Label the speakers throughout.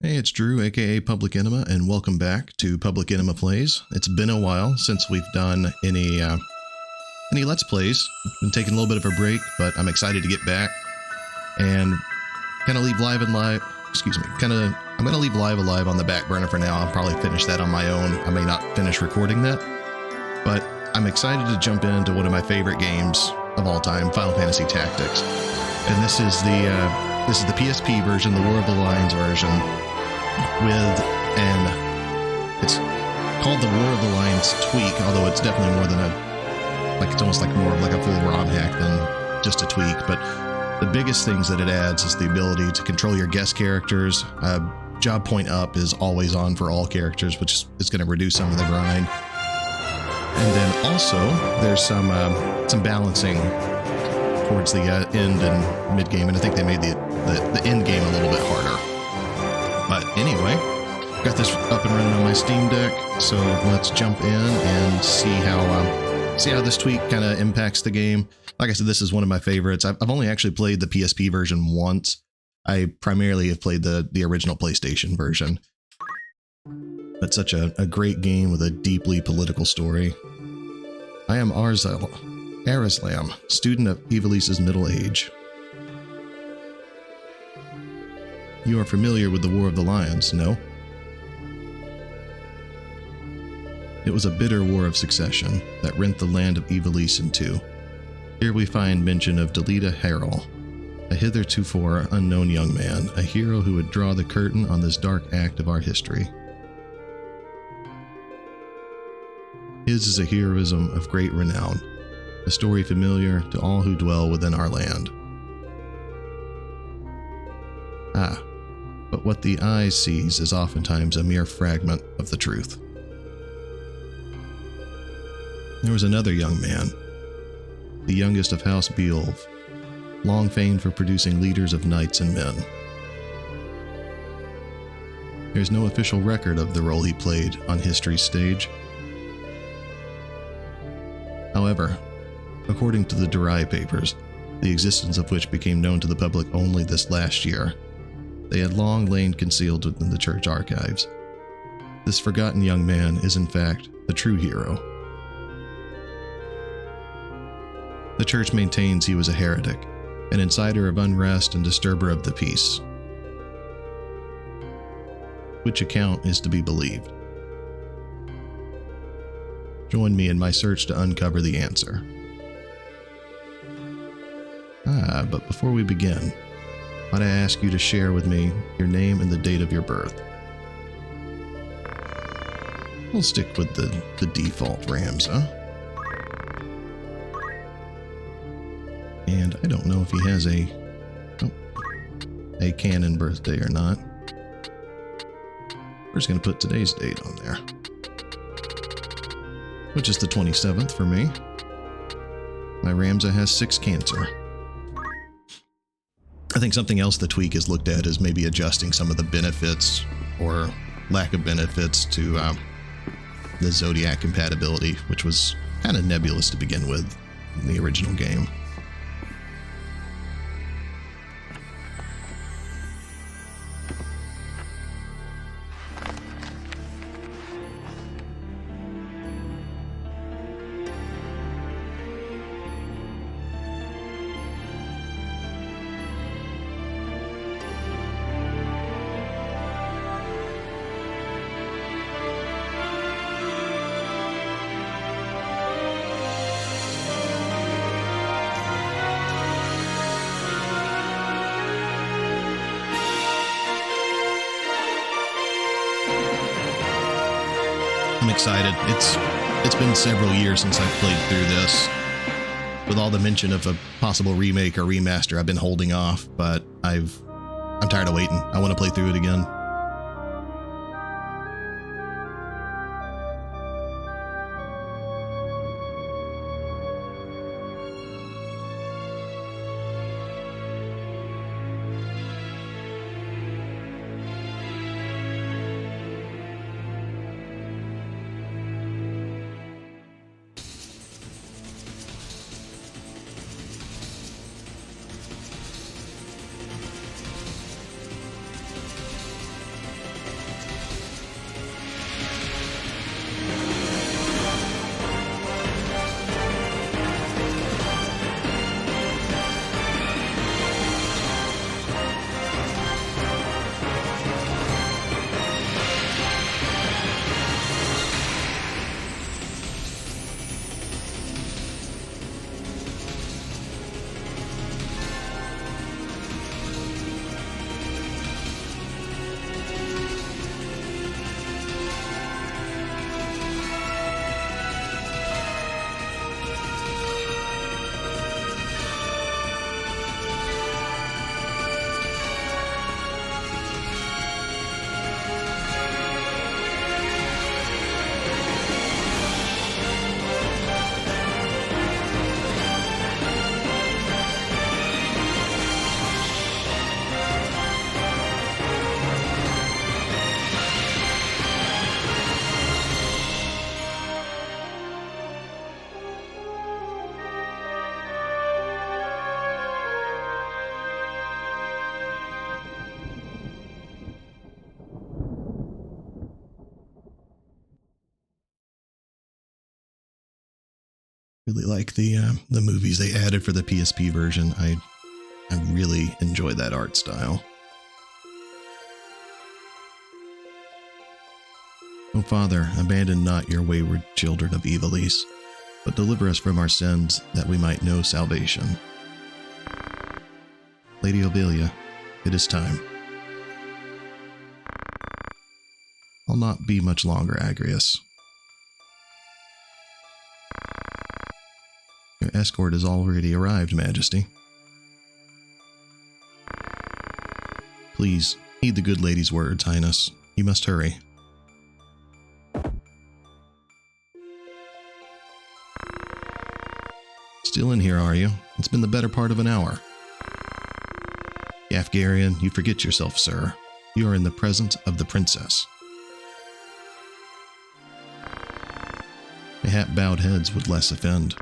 Speaker 1: Hey, it's Drew, aka Public Enema, and welcome back to Public Enema Plays. It's been a while since we've done any Let's Plays. Been taking a little bit of a break, but I'm excited to get back and kind of leave I'm going to leave Live Alive on the back burner for now. I'll probably finish that on my own. I may not finish recording that, but I'm excited to jump into one of my favorite games of all time, Final Fantasy Tactics. And this is the PSP version, the War of the Lions version, it's called the War of the Lions tweak, although it's definitely more than it's almost like more of like a full ROM hack than just a tweak. But the biggest things that it adds is the ability to control your guest characters. Job point up is always on for all characters, which is going to reduce some of the grind. And then also there's some balancing towards the end and mid game, and I think they made the end game a little bit harder. But anyway, got this up and running on my Steam Deck, so let's jump in and see how this tweak kind of impacts the game. Like I said, this is one of my favorites. I've only actually played the PSP version once. I primarily have played the original PlayStation version. But such a great game with a deeply political story. I am Arislam, student of Ivalice's middle age. You are familiar with the War of the Lions, no? It was a bitter war of succession that rent the land of Ivalice in two. Here we find mention of Delita Harrell, a hitherto unknown young man, a hero who would draw the curtain on this dark act of our history. His is a heroism of great renown, a story familiar to all who dwell within our land. But what the eye sees is oftentimes a mere fragment of the truth. There was another young man, the youngest of House Beowulf, long famed for producing leaders of knights and men. There's no official record of the role he played on history's stage. However, according to the Durai papers, the existence of which became known to the public only this last year, they had long lain concealed within the church archives. This forgotten young man is in fact the true hero. The church maintains he was a heretic, an inciter of unrest and disturber of the peace. Which account is to be believed? Join me in my search to uncover the answer. But before we begin, might I ask you to share with me your name and the date of your birth? We'll stick with the default Rams, huh? And I don't know if he has a canon birthday or not. We're just going to put today's date on there, which is the 27th for me. My Ramza has 6 Cancer. I think something else the tweak is looked at is maybe adjusting some of the benefits or lack of benefits to the Zodiac compatibility, which was kind of nebulous to begin with in the original game. I'm excited. It's been several years since I've played through this. With all the mention of a possible remake or remaster, I've been holding off, but I'm tired of waiting. I want to play through it again. Really like the movies they added for the PSP version. I really enjoy that art style. O Father, abandon not your wayward children of Ivalice, but deliver us from our sins, that we might know salvation. Lady Obelia, it is time. I'll not be much longer, Agrius. Your escort has already arrived, Majesty. Please, heed the good lady's words, Highness. You must hurry. Still in here, are you? It's been the better part of an hour. Gafgarian, you forget yourself, sir. You are in the presence of the princess. Mayhap bowed heads would less offend.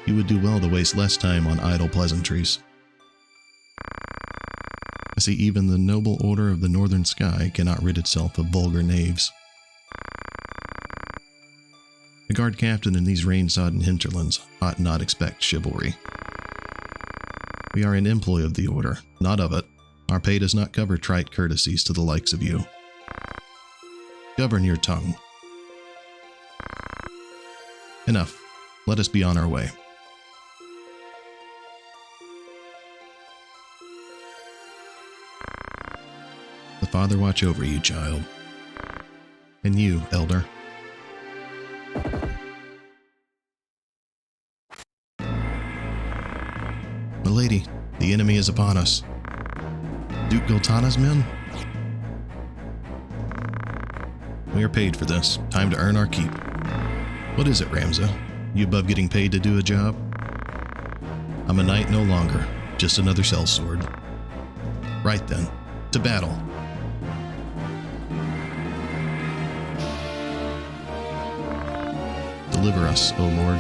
Speaker 1: You would do well to waste less time on idle pleasantries. I see even the noble order of the northern sky cannot rid itself of vulgar knaves. The guard captain in these rain-sodden hinterlands ought not expect chivalry. We are in employ of the order, not of it. Our pay does not cover trite courtesies to the likes of you. Govern your tongue. Enough. Let us be on our way. The Father watch over you, child. And you, elder. Milady, the enemy is upon us. Duke Gultana's men? We are paid for this. Time to earn our keep. What is it, Ramza? You above getting paid to do a job? I'm a knight no longer, just another sellsword. Right then, to battle. Deliver us, O Lord.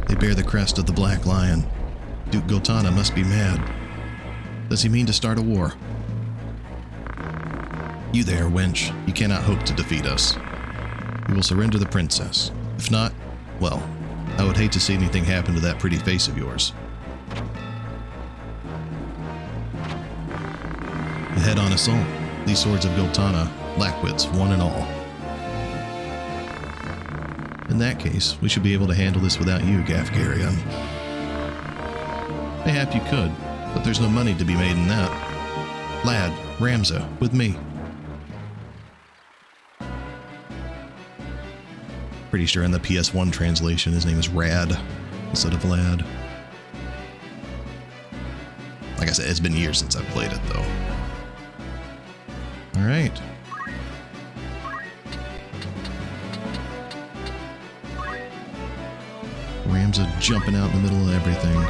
Speaker 1: They bear the crest of the Black Lion. Duke Gultana must be mad. Does he mean to start a war? You there, wench. You cannot hope to defeat us. We will surrender the princess. If not, well, I would hate to see anything happen to that pretty face of yours. A head-on assault. These swords of Gultana, Blackwits, one and all. In that case, we should be able to handle this without you, Gafgarian. Mayhap you could, but there's no money to be made in that. Lad, Ramza, with me. Pretty sure in the PS1 translation his name is Rad instead of Lad. Like I said, it's been years since I've played it though. Alright. Ramza jumping out in the middle of everything.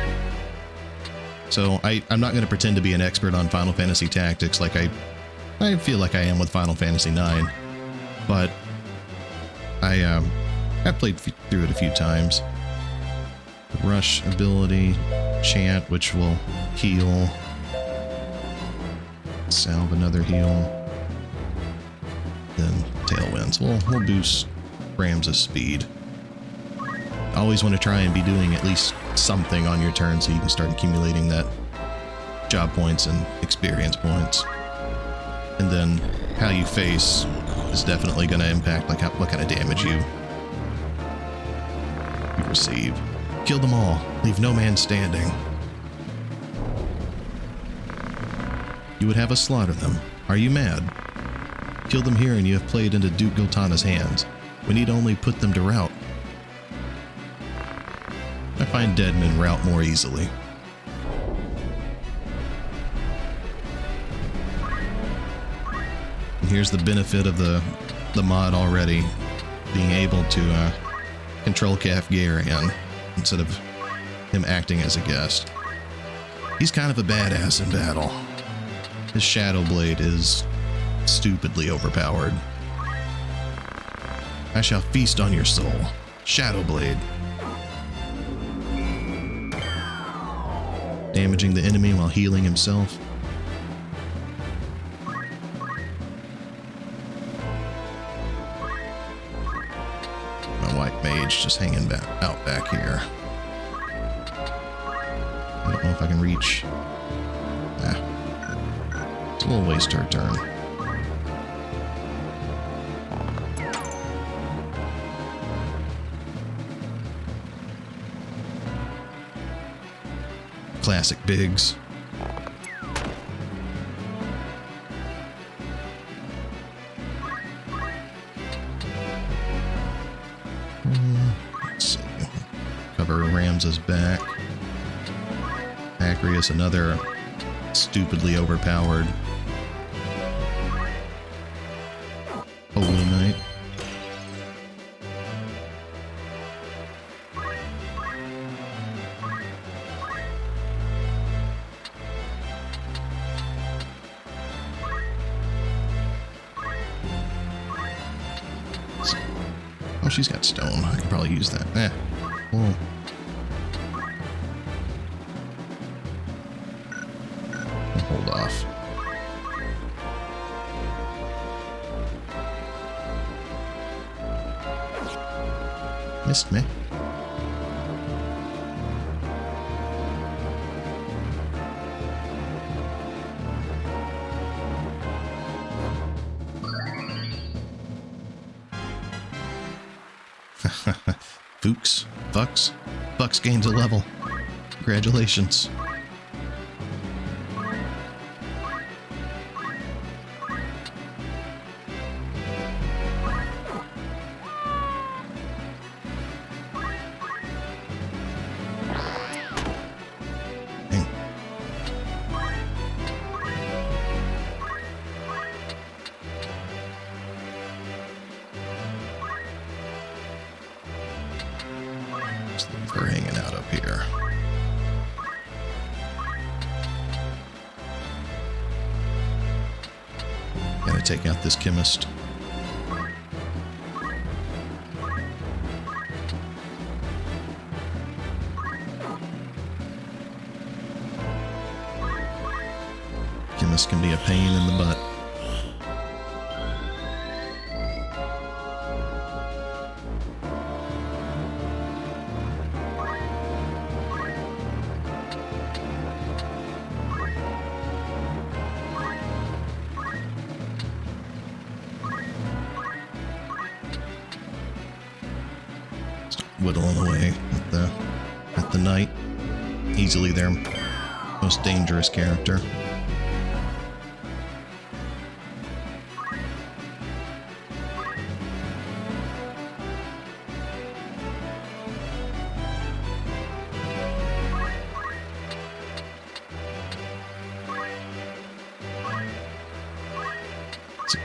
Speaker 1: So I'm not going to pretend to be an expert on Final Fantasy Tactics like I feel like I am with Final Fantasy IX. But I've played through it a few times. The rush ability, chant, which will heal. Salve another heal. Then tailwinds. We'll boost Ramza's speed. Always want to try and be doing at least something on your turn so you can start accumulating that job points and experience points. And then how you face is definitely going to impact like what kind of damage you receive. Kill them all. Leave no man standing. You would have us slaughter them. Are you mad? Kill them here and you have played into Duke Gultana's hands. We need only put them to rout. I find dead men rout more easily. And here's the benefit of the mod already, being able to control Gafgarian instead of him acting as a guest. He's kind of a badass in battle. His Shadow Blade is stupidly overpowered. I shall feast on your soul. Shadow Blade. Damaging the enemy while healing himself. My white mage just hanging out back here. I don't know if I can reach. It's a little waste her turn. Classic Biggs. Let's see. Cover Ramsa's back. Acreus, another stupidly overpowered Holy Knight. Oh, she's got stone. I can probably use that. Whoa. I'll hold off. Missed me. Fucks gains a level. Congratulations. Dang. Just leave her hanging out up here. Gotta take out this chemist. Chemist can be a pain in the butt. Whittling away at the knight. Easily their most dangerous character.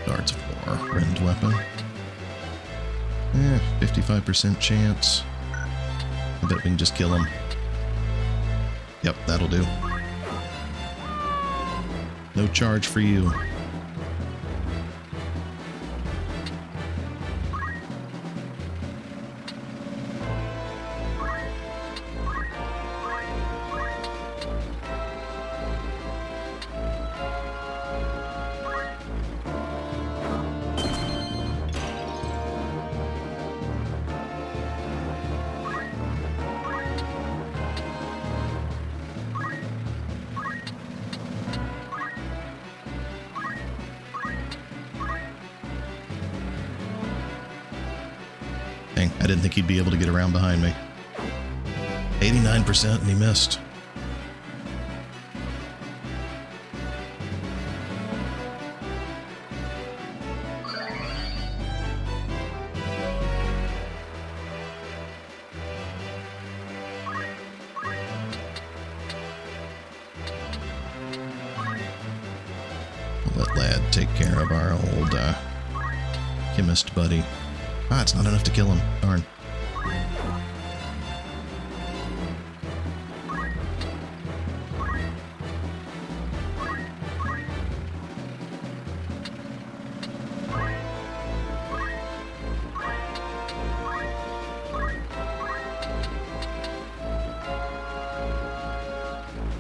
Speaker 1: Darts 4, rend weapon. 55% chance. I bet we can just kill him. Yep, that'll do. No charge for you. Dang, I didn't think he'd be able to get around behind me. 89% and he missed. Let Lad take care of our old chemist buddy. Ah, it's not enough to kill him. Darn.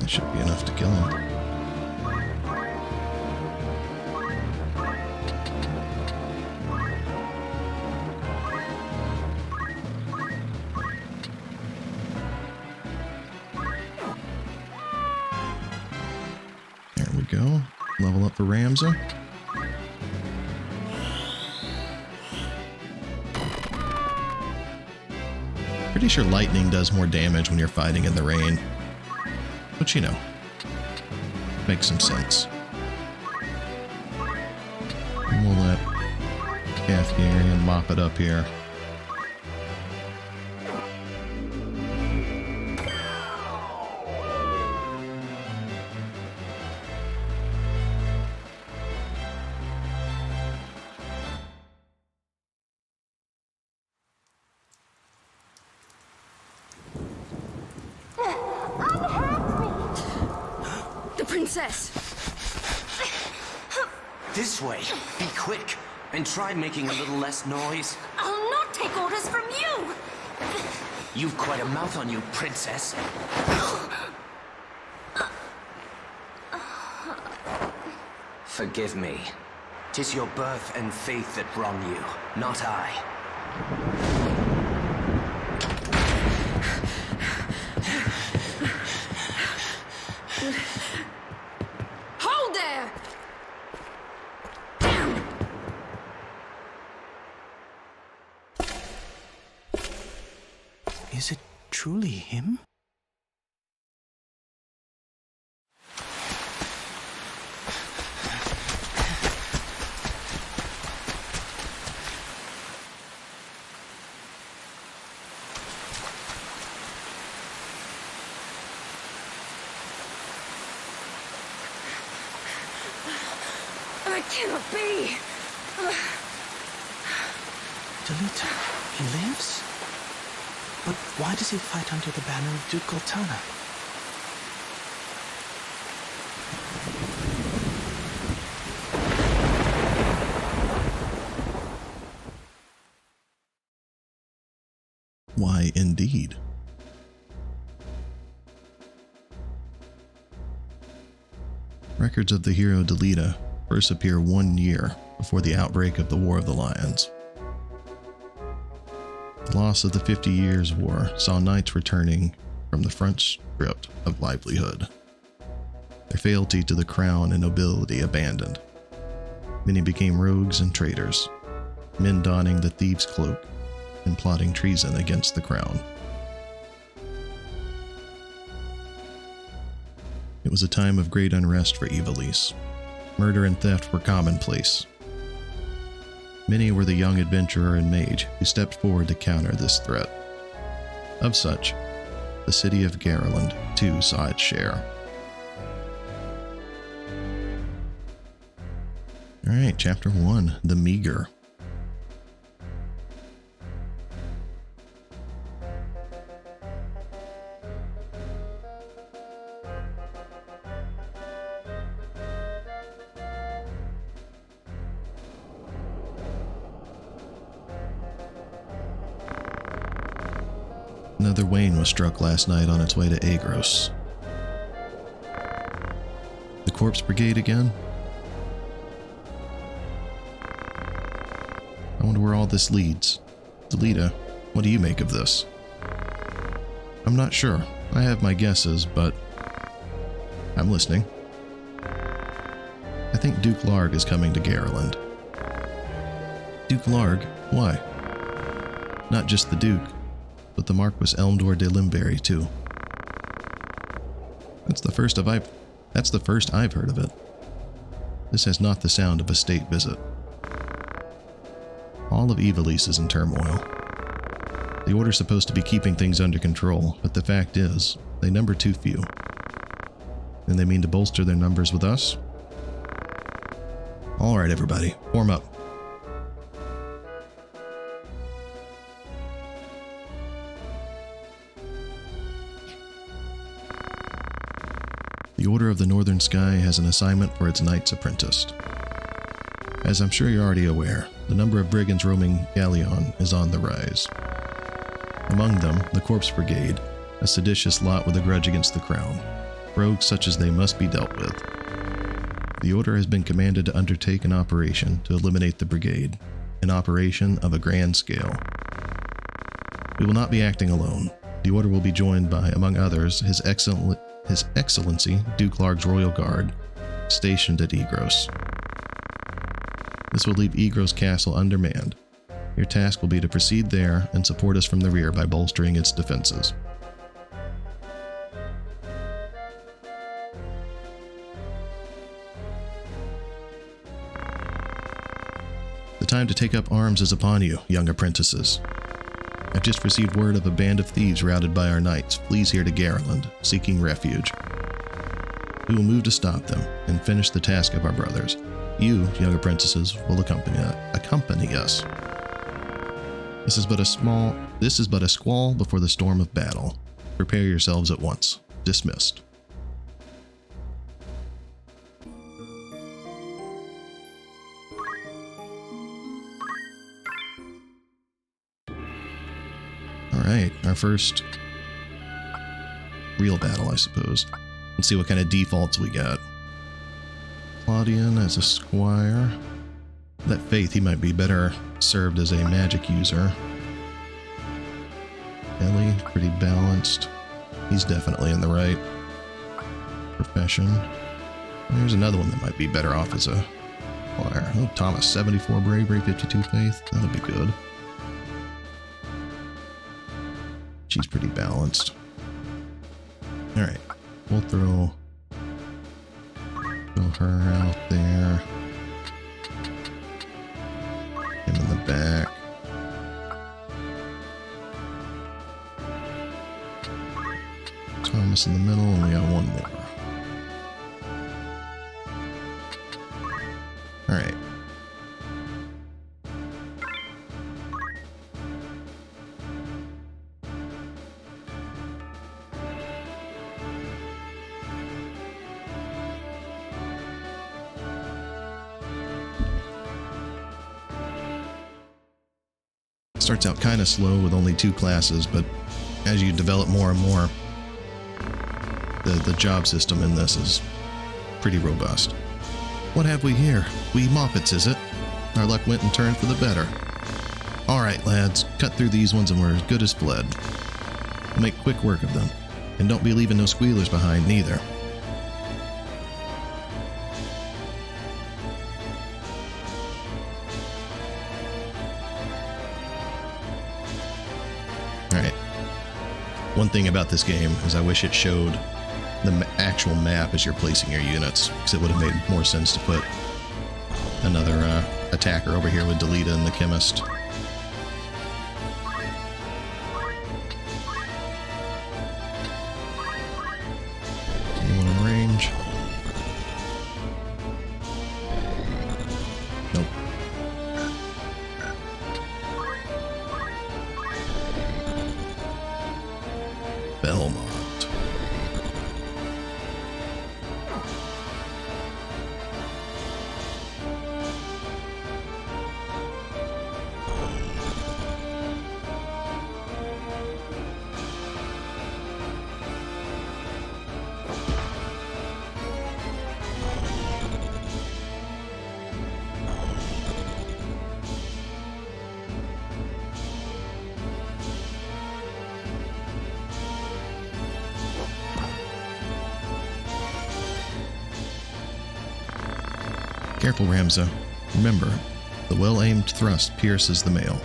Speaker 1: That should be enough to kill him. There we go. Level up for Ramza. Pretty sure lightning does more damage when you're fighting in the rain. But you know, makes some sense. And we'll let Cathgarian mop it up here.
Speaker 2: Princess!
Speaker 3: This way. Be quick. And try making a little less noise.
Speaker 2: I'll not take orders from you!
Speaker 3: You've quite a mouth on you, princess. Forgive me. 'Tis your birth and faith that wrong you, not I.
Speaker 4: Is it truly him?
Speaker 2: I cannot be!
Speaker 4: Delita, he lives? But why does he fight under the banner of Duke Goltana?
Speaker 1: Why, indeed. Records of the hero Delita first appear 1 year before the outbreak of the War of the Lions. The loss of the 50 Years' War saw knights returning from the front stripped of livelihood, their fealty to the crown and nobility abandoned. Many became rogues and traitors, men donning the thieves' cloak and plotting treason against the crown. It was a time of great unrest for Ivalice. Murder and theft were commonplace. Many were the young adventurer and mage who stepped forward to counter this threat. Of such, the city of Garland too saw its share. Alright, Chapter 1, The Meager. Another Wayne was struck last night on its way to Agros. The Corpse Brigade again? I wonder where all this leads. Delita, what do you make of this? I'm not sure. I have my guesses, but I'm listening. I think Duke Larg is coming to Garland. Duke Larg? Why? Not just the Duke, but the Marquis Elmdor de Limberry, too. That's the first I've heard of it. This has not the sound of a state visit. All of Ivalice is in turmoil. The Order's supposed to be keeping things under control, but the fact is, they number too few. And they mean to bolster their numbers with us? Alright everybody, form up. The Order of the Northern Sky has an assignment for its Knights Apprentice. As I'm sure you're already aware, the number of brigands roaming Galleon is on the rise. Among them, the Corpse Brigade, a seditious lot with a grudge against the crown. rogues such as they must be dealt with. The Order has been commanded to undertake an operation to eliminate the Brigade, an operation of a grand scale. We will not be acting alone. The Order will be joined by, among others, His Excellency Duke Larg's Royal Guard, stationed at Egros. This will leave Egros Castle undermanned. Your task will be to proceed there and support us from the rear by bolstering its defenses. The time to take up arms is upon you, young apprentices. I've just received word of a band of thieves routed by our knights flees here to Garland, seeking refuge. We will move to stop them and finish the task of our brothers. You, young apprentices, will accompany us. This is but a squall before the storm of battle. Prepare yourselves at once. Dismissed. Alright, our first real battle, I suppose. Let's see what kind of defaults we got. Claudian as a squire. That Faith, he might be better served as a magic user. Ellie, pretty balanced. He's definitely in the right profession. There's another one that might be better off as a squire. Oh, Thomas, 74 bravery, 52 faith. That'll be good. She's pretty balanced. Alright, we'll throw her out there. Him in the back. Thomas in the middle, and we got one more. Alright. Starts out kind of slow with only 2 classes, but as you develop more and more, the job system in this is pretty robust. What have we here? We Moppets, is it? Our luck went and turned for the better. Alright, lads, cut through these ones and we're as good as fled. We'll make quick work of them, and don't be leaving no squealers behind neither. Alright. One thing about this game is I wish it showed the actual map as you're placing your units, because it would have made more sense to put another attacker over here with Delita and the Chemist. Anyone in range? Nope. Belmont. Careful, Ramza. Remember, the well-aimed thrust pierces the mail.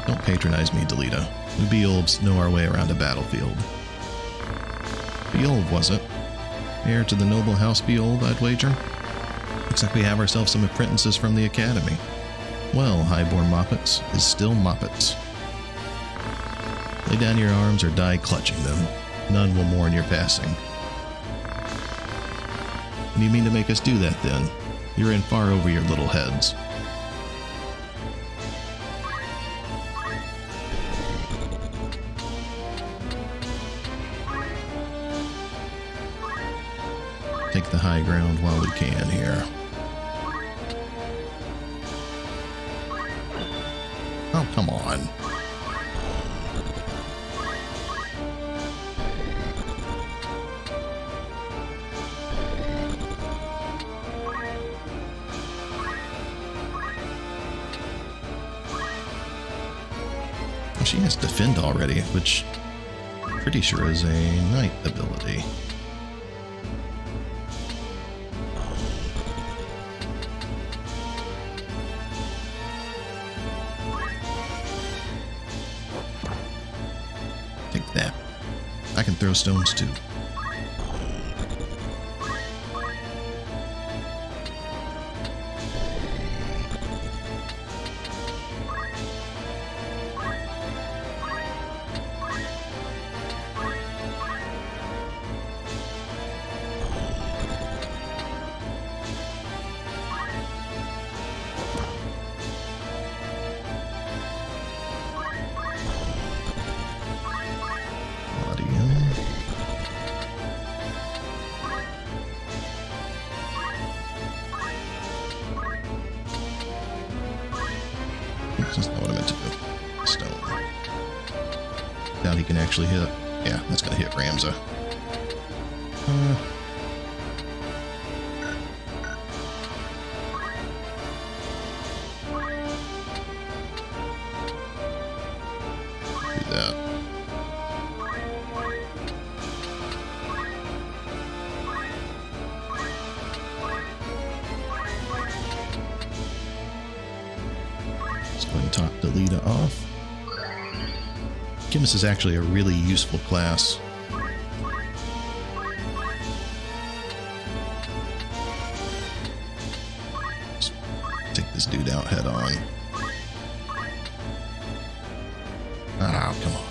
Speaker 1: Don't patronize me, Delita. We Beolbs know our way around a battlefield. Beolb, was it? Heir to the noble house Beolb, I'd wager? Looks like we have ourselves some apprentices from the academy. Well, highborn Moppets is still Moppets. Lay down your arms or die clutching them. None will mourn your passing. And you mean to make us do that, then? You're in far over your little heads. Take the high ground while we can here. Oh, come on. She has defend already, which I'm pretty sure is a knight ability. Take that. I can throw stones too. That's not what I meant to do. Stone. Doubt he can actually hit. Yeah, that's gonna hit Ramza. Do that. Let's go ahead and top Delita off. Chemist is actually a really useful class. Let's take this dude out head on. Ah, come on.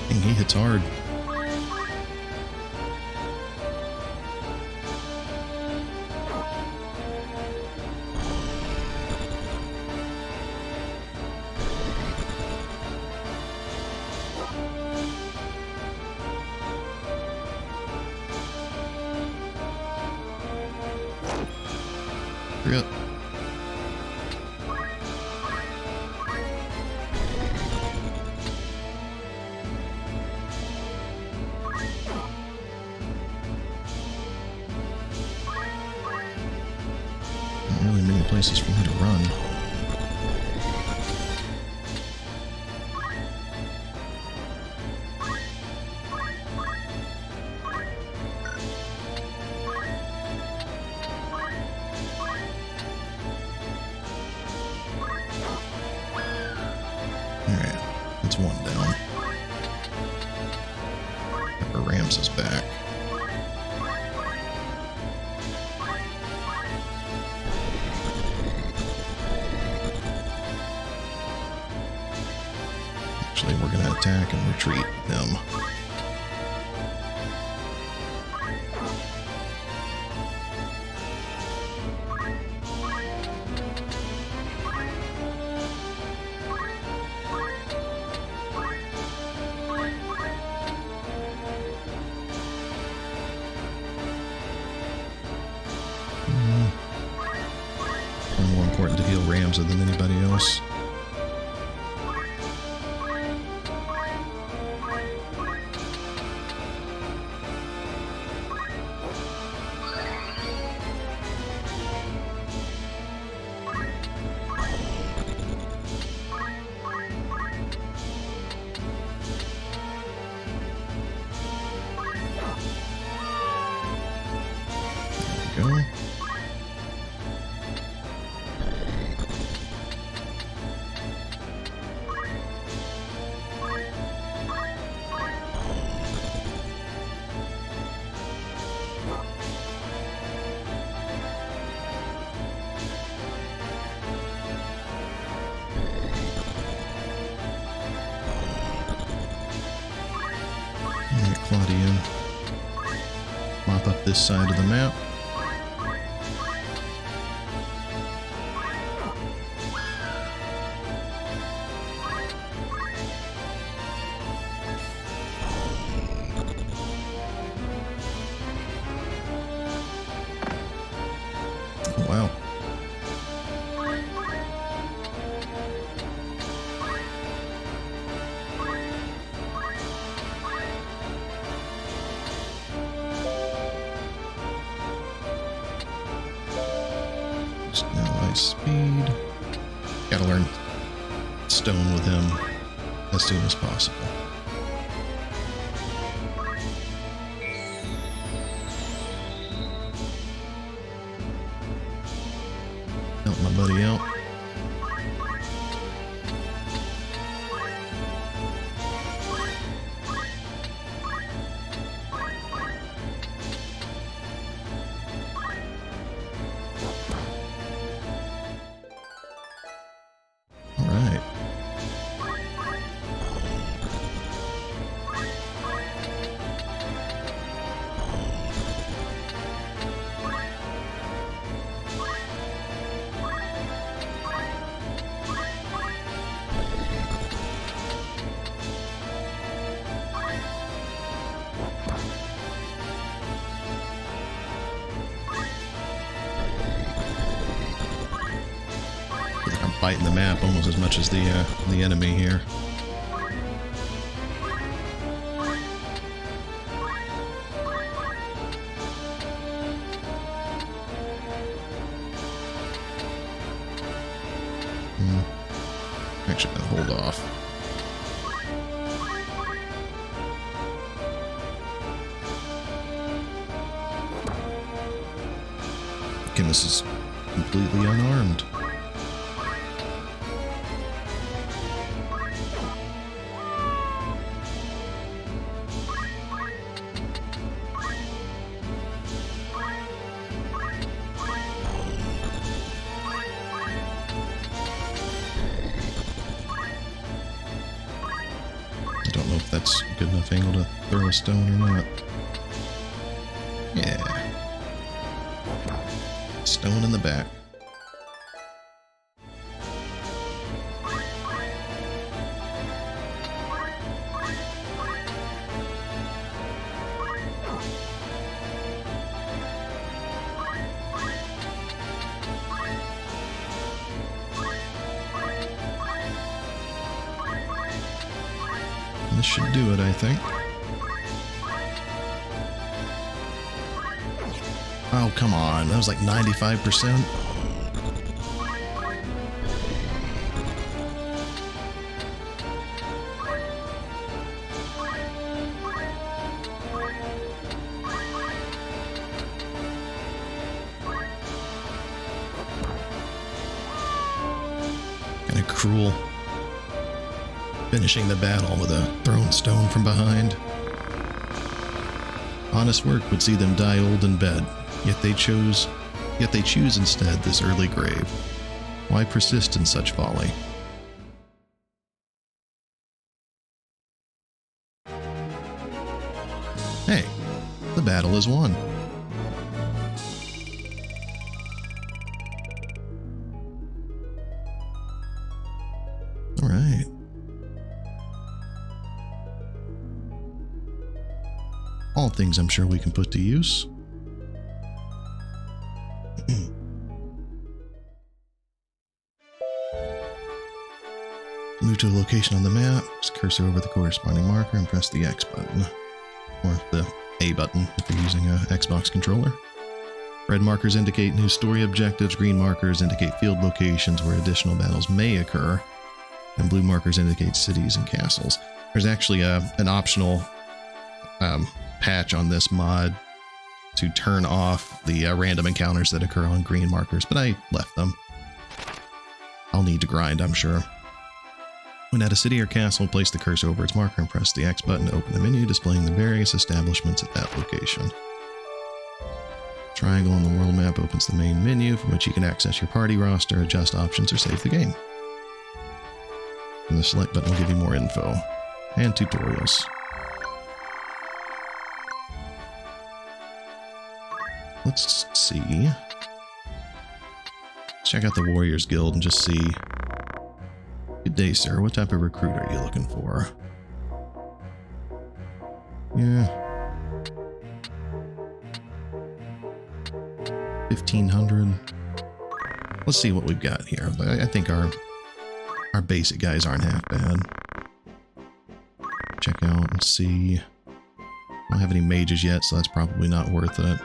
Speaker 1: Dang, he hits hard. Hurry up. Not really many places for me to run. Alright, that's one down. Pepper Rams is back. Actually, we're going to attack and retreat them. I'm more important to heal Ramza than anybody else. There we go. Alright, Claudia. Mop up this side of the map. high speed. Gotta learn stone with him as soon as possible. Help my buddy out. Biting the map almost as much as the enemy here. Actually, gonna hold off. Chemist is completely unarmed. That's a good enough angle to throw a stone or not. Yeah. Stone in the back. This should do it, I think. Oh, come on. That was like 95%. Kind of cruel. Finishing the battle with a thrown stone from behind. Honest work would see them die old in bed, yet they choose instead this early grave. Why persist in such folly? Hey, the battle is won. All right. All things I'm sure we can put to use. Move to a location on the map, just cursor over the corresponding marker and press the X button. Or the A button if you're using an Xbox controller. Red markers indicate new story objectives, green markers indicate field locations where additional battles may occur, and blue markers indicate cities and castles. There's actually an optional patch on this mod to turn off the random encounters that occur on green markers, but I left them. I'll need to grind, I'm sure. When at a city or castle, place the cursor over its marker and press the X button to open the menu displaying the various establishments at that location. Triangle on the world map opens the main menu from which you can access your party roster, adjust options, or save the game. And the select button will give you more info and tutorials. Let's see. Check out the Warriors Guild and just see. Good day, sir. What type of recruit are you looking for? Yeah. 1,500. Let's see what we've got here. I think our basic guys aren't half bad. Check out and see. I don't have any mages yet, so that's probably not worth it.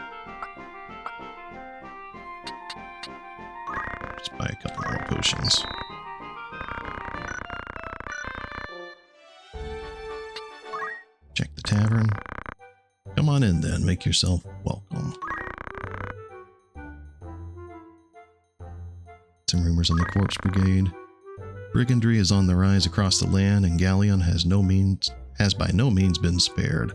Speaker 1: Just a couple more potions. Check the tavern. Come on in then, make yourself welcome. Some rumors on the Corpse Brigade. Brigandry is on the rise across the land, and Galleon has by no means been spared.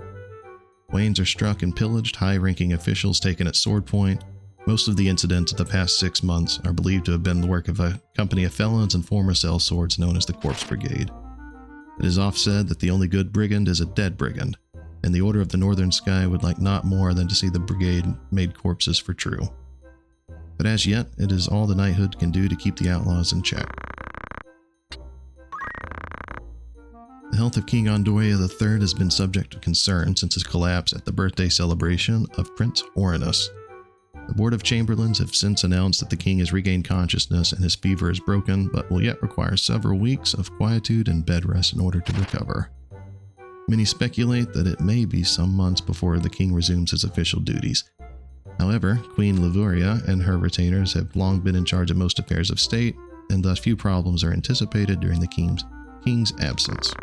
Speaker 1: Wains are struck and pillaged, high-ranking officials taken at sword point. Most of the incidents of the past 6 months are believed to have been the work of a company of felons and former sellswords known as the Corpse Brigade. It is oft said that the only good brigand is a dead brigand, and the Order of the Northern Sky would like naught more than to see the brigade made corpses for true. But as yet, it is all the knighthood can do to keep the outlaws in check. The health of King Andoria III has been subject to concern since his collapse at the birthday celebration of Prince Orinus. The Board of Chamberlains have since announced that the king has regained consciousness and his fever is broken, but will yet require several weeks of quietude and bed rest in order to recover. Many speculate that it may be some months before the king resumes his official duties. However, Queen Livuria and her retainers have long been in charge of most affairs of state, and thus few problems are anticipated during the king's absence.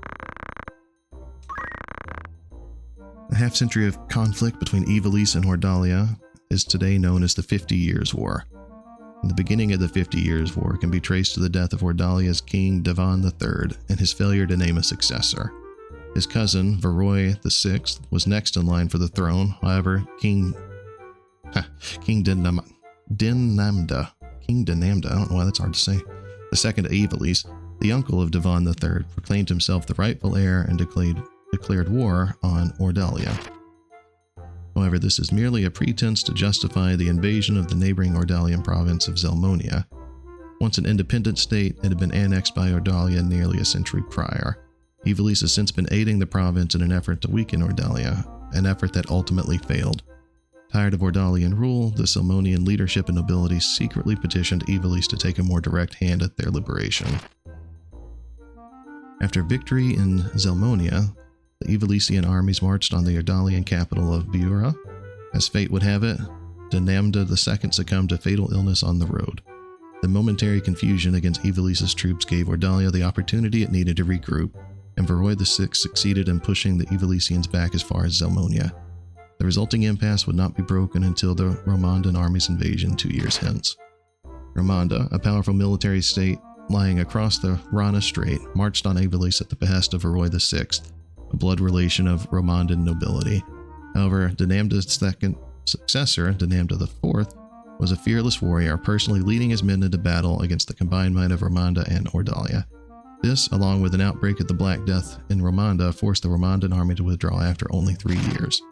Speaker 1: A half-century of conflict between Ivalice and Ordalia is today known as the 50 Years' War. The beginning of the 50 Years' War can be traced to the death of Ordalia's king Devan III and his failure to name a successor. His cousin, Voroy VI, was next in line for the throne. However, King Dinamda, I don't know why that's hard to say, the second of Ivalice, the uncle of Devan III, proclaimed himself the rightful heir and declared war on Ordalia. However, this is merely a pretense to justify the invasion of the neighboring Ordalian province of Zelmonia. Once an independent state, it had been annexed by Ordalia nearly a century prior. Ivalice has since been aiding the province in an effort to weaken Ordalia, an effort that ultimately failed. Tired of Ordalian rule, the Zelmonian leadership and nobility secretly petitioned Ivalice to take a more direct hand at their liberation. After victory in Zelmonia, the Ivalician armies marched on the Ordalian capital of Biura. As fate would have it, Dinamda II succumbed to fatal illness on the road. The momentary confusion against Ivalice's troops gave Ordalia the opportunity it needed to regroup, and Voroy VI succeeded in pushing the Ivalicians back as far as Zelmonia. The resulting impasse would not be broken until the Romandan army's invasion 2 years hence. Romanda, a powerful military state lying across the Rana Strait, marched on Ivalice at the behest of Voroy VI, a blood relation of Romandan nobility. However, Dinamda's second successor, Dinamda IV, was a fearless warrior, personally leading his men into battle against the combined might of Romanda and Ordalia. This, along with an outbreak of the Black Death in Romanda, forced the Romandan army to withdraw after only 3 years.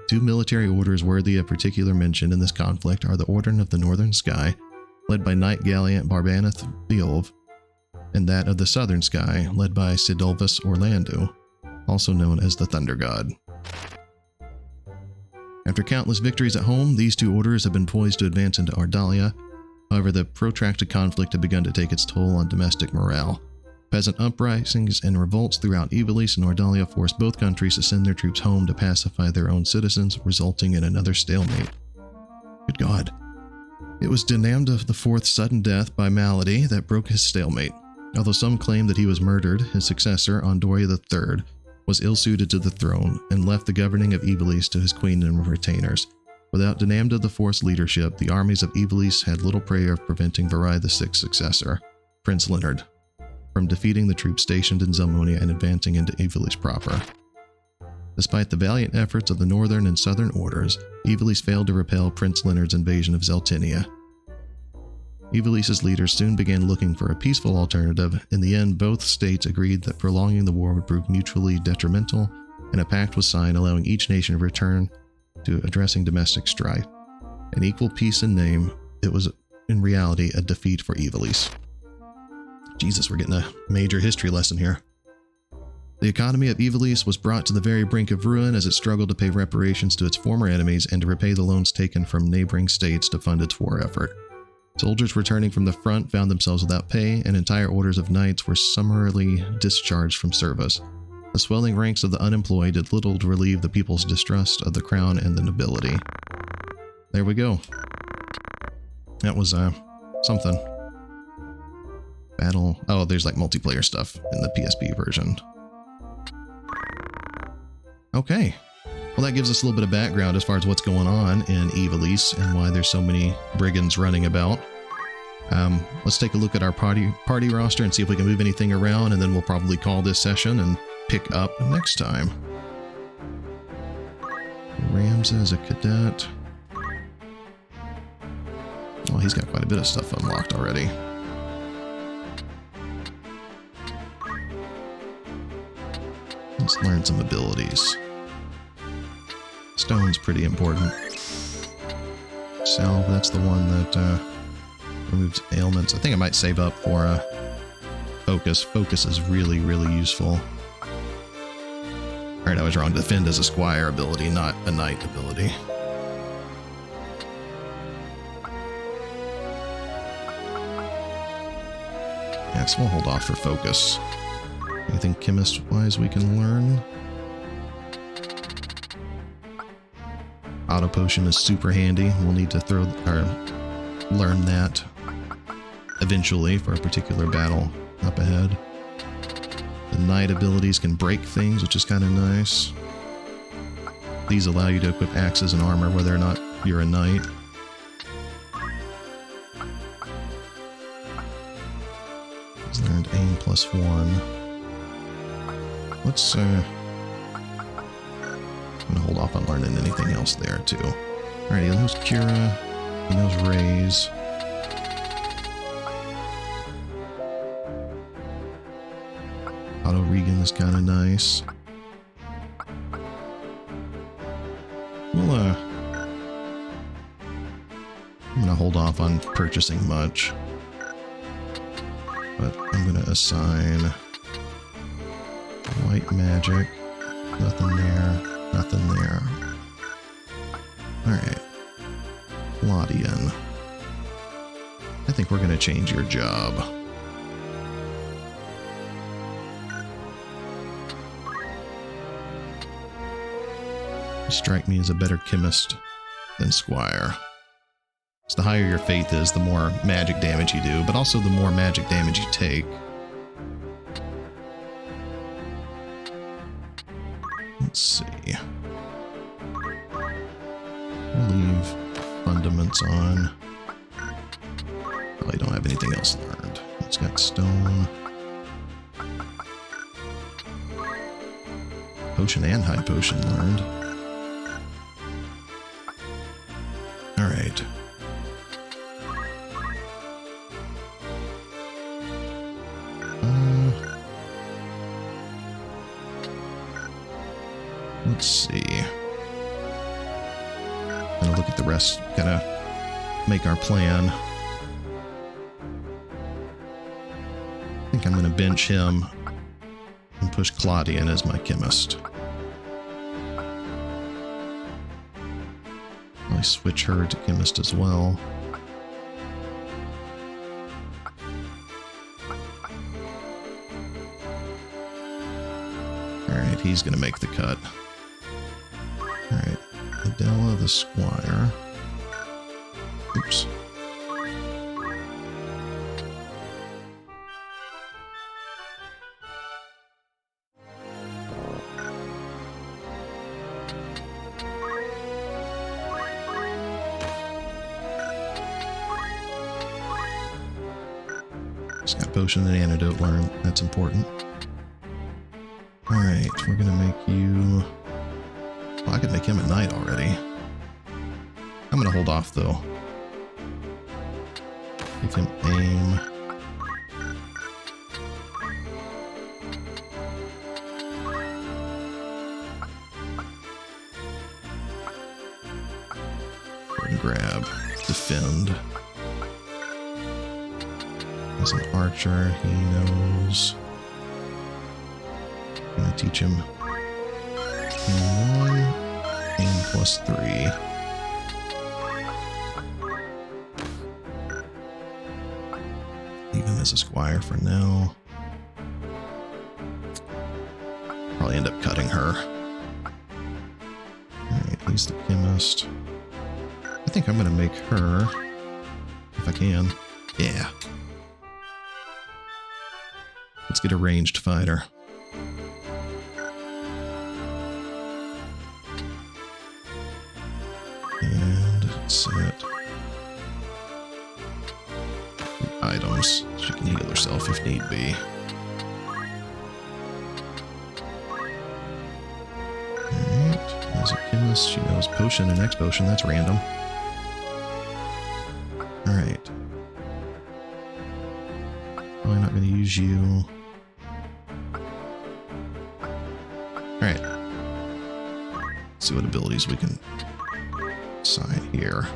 Speaker 1: Two military orders worthy of particular mention in this conflict are the Order of the Northern Sky, led by Knight Gallant Barbanath Beolv, and that of the Southern Sky, led by Sidulvus Orlando, also known as the Thunder God. After countless victories at home, these two orders have been poised to advance into Ordalia. However, the protracted conflict had begun to take its toll on domestic morale. Peasant uprisings and revolts throughout Ivalice and Ordalia forced both countries to send their troops home to pacify their own citizens, resulting in another stalemate. Good God. It was Dinamda IV's sudden death by malady that broke his stalemate. Although some claim that he was murdered, his successor, Andoria III, was ill-suited to the throne and left the governing of Ivalice to his queen and retainers. Without Dinamda IV's leadership, the armies of Ivalice had little prayer of preventing Voroy VI's successor, Prince Leonard, from defeating the troops stationed in Zelmonia and advancing into Ivalice proper. Despite the valiant efforts of the northern and southern orders, Ivalice failed to repel Prince Leonard's invasion of Zeltinia. Ivalice's leaders soon began looking for a peaceful alternative. In the end, both states agreed that prolonging the war would prove mutually detrimental, and a pact was signed allowing each nation to return to addressing domestic strife. An equal peace in name, it was in reality a defeat for Ivalice. Jesus, we're getting a major history lesson here. The economy of Ivalice was brought to the very brink of ruin as it struggled to pay reparations to its former enemies and to repay the loans taken from neighboring states to fund its war effort. Soldiers returning from the front found themselves without pay, and entire orders of knights were summarily discharged from service. The swelling ranks of the unemployed did little to relieve the people's distrust of the crown and the nobility. There we go. That was, something. Battle. Oh, there's like multiplayer stuff in the PSP version. Okay. Well, that gives us a little bit of background as far as what's going on in Ivalice and why there's so many brigands running about. Let's take a look at our party roster and see if we can move anything around, and then we'll probably call this session and pick up next time. Ramza is a cadet. Well, he's got quite a bit of stuff unlocked already. Let's learn some abilities. Stone's pretty important. Salve, that's the one that removes ailments. I think I might save up for Focus. Focus is really, really useful. Alright, I was wrong. Defend is a squire ability, not a knight ability. Yeah, so we'll hold off for Focus. Anything chemist-wise we can learn? Auto Potion is super handy. We'll need to learn that eventually for a particular battle up ahead. The Knight abilities can break things, which is kind of nice. These allow you to equip axes and armor whether or not you're a knight. He's learned aim +1. Let's I'm gonna hold off on learning anything else there too. Alright, he knows Cura, he knows Raise. Auto Regan is kind of nice. We'll I'm gonna hold off on purchasing much, but I'm gonna assign White Magic. Nothing there. Nothing there. Alright. Claudian. I think we're going to change your job. You strike me as a better chemist than squire. So the higher your faith is, the more magic damage you do, but also the more magic damage you take. Let's see. We'll leave Fundaments on. Probably don't have anything else learned. It's got Stone. Potion and High Potion learned. Alright. Let's see. Gonna look at the rest, gotta make our plan. I think I'm gonna bench him and push Claudian as my chemist. I'll switch her to chemist as well. Alright, he's gonna make the cut. Alright, Adela the Squire. Oops. Just got Potion and Antidote learned. That's important. Alright, we're gonna make you... Well, I could make him a knight already. I'm gonna hold off though. Give him aim. And grab. Defend. As an archer, he knows. I'm gonna teach him aim 1, aim +3. Leave him as a squire for now. Probably end up cutting her. Alright, he's the chemist. I think I'm gonna make her, if I can. Yeah. Let's get a ranged fighter. And set items. She can heal herself if need be. Alright, as a chemist, she knows potion and X potion. That's random. Alright. Probably not going to use you. Alright. See what abilities we can assign here.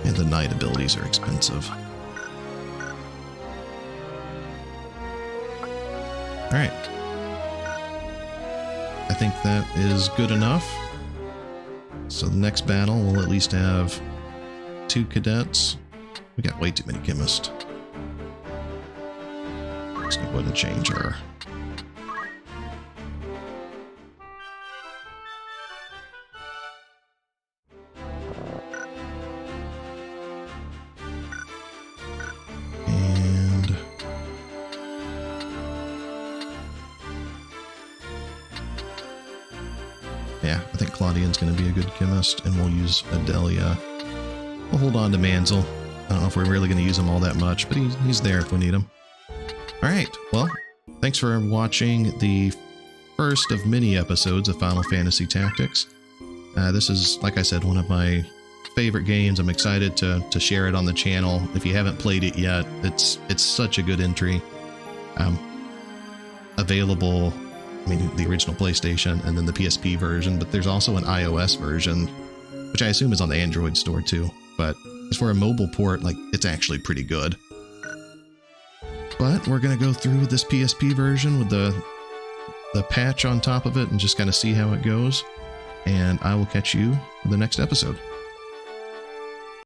Speaker 1: And the night abilities are expensive. Alright. I think that is good enough. So the next battle will at least have 2 cadets. We got way too many chemists. Let's go ahead and change her. And yeah, I think Claudian's going to be a good chemist, and we'll use Adelia. We'll hold on to Manzel. I don't know if we're really going to use him all that much, but he's there if we need him. All right, well, thanks for watching the first of many episodes of Final Fantasy Tactics. This is, like I said, one of my favorite games. I'm excited to share it on the channel. If you haven't played it yet, it's such a good entry. Available, I mean, the original PlayStation and then the PSP version, but there's also an iOS version, which I assume is on the Android store too. But as for a mobile port, like, it's actually pretty good. But we're going to go through this PSP version with the patch on top of it and just kind of see how it goes. And I will catch you in the next episode.